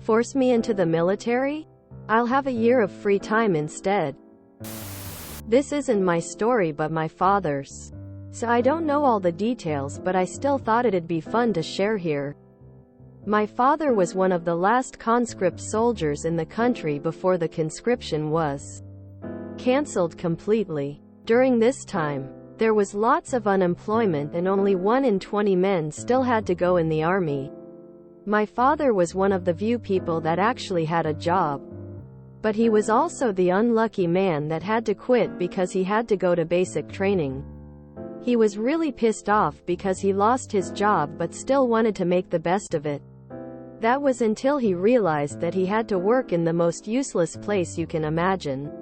Force me into the military? I'll have a year of free time instead. This isn't my story but my father's. So I don't know all the details, but I still thought it'd be fun to share here. My father was one of the last conscript soldiers in the country before the conscription was cancelled completely. During this time, there was lots of unemployment and only 1 in 20 men still had to go in the army. My father was one of the few people that actually had a job. But he was also the unlucky man that had to quit because he had to go to basic training. He was really pissed off because he lost his job but still wanted to make the best of it. That was until he realized that he had to work in the most useless place you can imagine.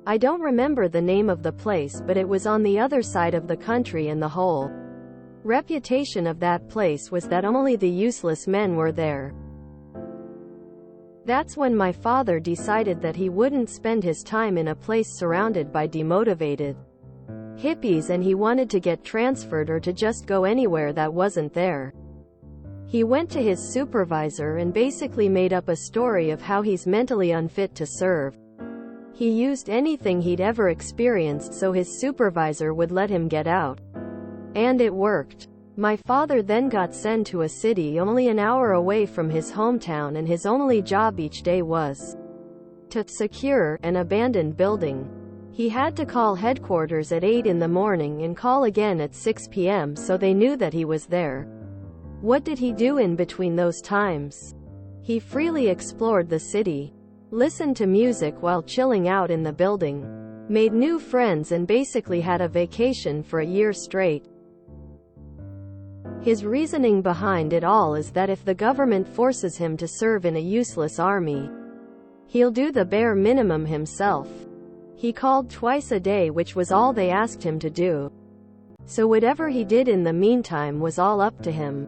I don't remember the name of the place, but it was on the other side of the country, and the whole reputation of that place was that only the useless men were there. That's when my father decided that he wouldn't spend his time in a place surrounded by demotivated hippies, and he wanted to get transferred or to just go anywhere that wasn't there. He went to his supervisor and basically made up a story of how he's mentally unfit to serve. He used anything he'd ever experienced so his supervisor would let him get out. And it worked. My father then got sent to a city only an hour away from his hometown, and his only job each day was to secure an abandoned building. He had to call headquarters at 8 in the morning and call again at 6 p.m. so they knew that he was there. What did he do in between those times? He freely explored the city, listened to music while chilling out in the building, made new friends, and basically had a vacation for a year straight. His reasoning behind it all is that if the government forces him to serve in a useless army, he'll do the bare minimum himself. He called twice a day, which was all they asked him to do. So whatever he did in the meantime was all up to him.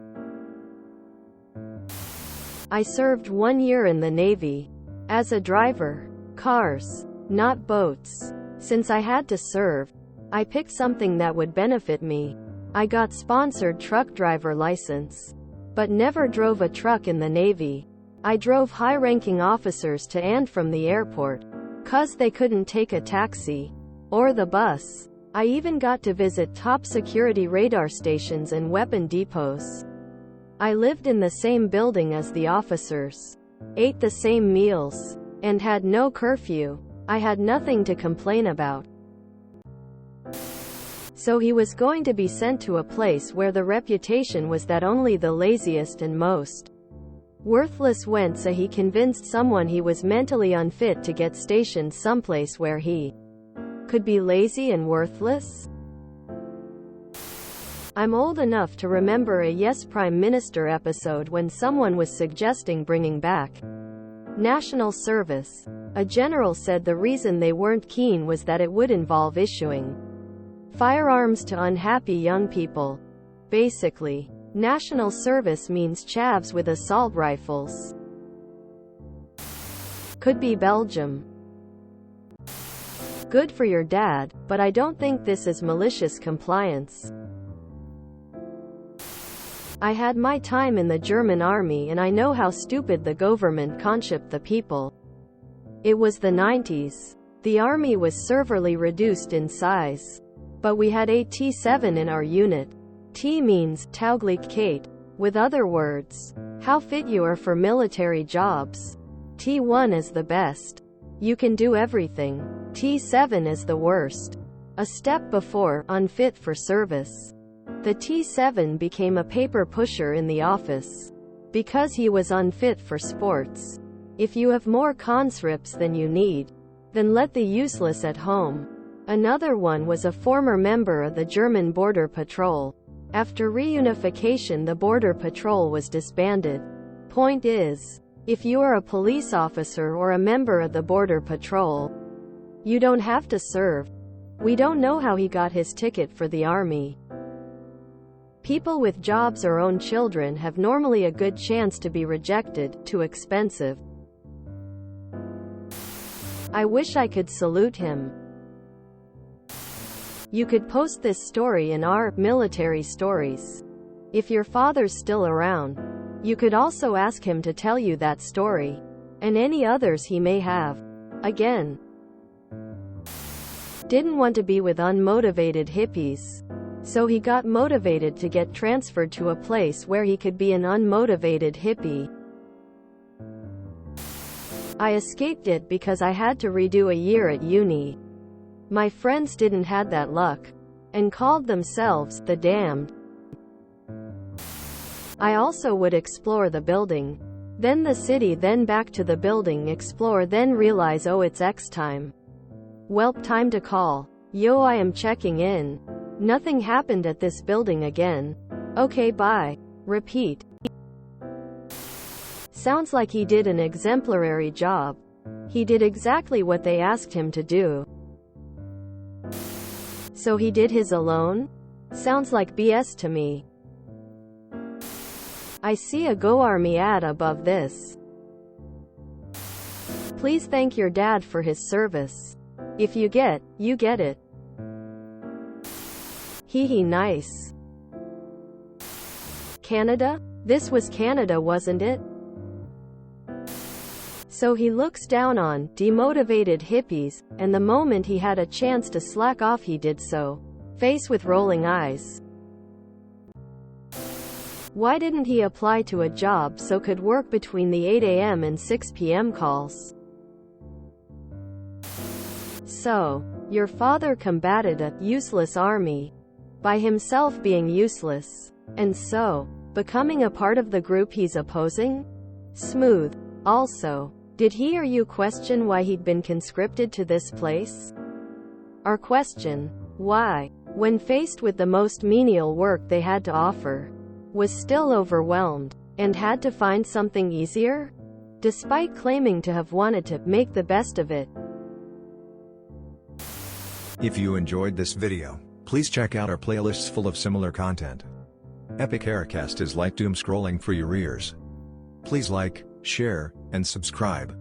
I served 1 year in the Navy. As a driver. Cars. Not boats. Since I had to serve, I picked something that would benefit me. I got sponsored truck driver license. But never drove a truck in the Navy. I drove high-ranking officers to and from the airport, 'cause they couldn't take a taxi or the bus. I even got to visit top security radar stations and weapon depots. I lived in the same building as the officers, ate the same meals, and had no curfew. I had nothing to complain about. So he was going to be sent to a place where the reputation was that only the laziest and most worthless went, so he convinced someone he was mentally unfit to get stationed someplace where he could be lazy and worthless. I'm old enough to remember a Yes Prime Minister episode when someone was suggesting bringing back national service. A general said the reason they weren't keen was that it would involve issuing firearms to unhappy young people. Basically, national service means chavs with assault rifles. Could be Belgium. Good for your dad, but I don't think this is malicious compliance. I had my time in the German army and I know how stupid the government conscripted the people. It was the 90s. The army was severely reduced in size. But we had a T7 in our unit. T means Tauglichkeit. With other words, how fit you are for military jobs. T1 is the best. You can do everything. T7 is the worst. A step before, unfit for service. The T7 became a paper pusher in the office because he was unfit for sports. If you have more conscripts than you need, then let the useless at home. Another one was a former member of the German Border Patrol. After reunification, the Border Patrol was disbanded. Point is, if you are a police officer or a member of the Border Patrol, you don't have to serve. We don't know how he got his ticket for the army. People with jobs or own children have normally a good chance to be rejected, too expensive. I wish I could salute him. You could post this story in our military stories. If your father's still around, You could also ask him to tell you that story, and any others he may have. Again, didn't want to be with unmotivated hippies, so he got motivated to get transferred to a place where he could be an unmotivated hippie. I escaped it because I had to redo a year at uni. My friends didn't had that luck, and called themselves the damned. I also would explore the building, then the city, then back to the building, explore, then realize, oh, it's X time. Welp, time to call. Yo, I am checking in. Nothing happened at this building again. Okay, bye. Repeat. Sounds like he did an exemplary job. He did exactly what they asked him to do. So he did his alone? Sounds like BS to me. I see a Go Army ad above this. Please thank your dad for his service. If you get it. Hee nice. Canada? This was Canada, wasn't it? So he looks down on demotivated hippies, and the moment he had a chance to slack off he did so. Face with rolling eyes. Why didn't he apply to a job so could work between the 8 a.m. and 6 p.m. calls? So, your father combated a useless army by himself being useless, and so, becoming a part of the group he's opposing? Smooth. Also, did he or you question why he'd been conscripted to this place? Or question why, when faced with the most menial work they had to offer, was still overwhelmed, and had to find something easier? Despite claiming to have wanted to make the best of it. If you enjoyed this video, please check out our playlists full of similar content. Epic Aircast is like doom scrolling for your ears. Please like, share, and subscribe.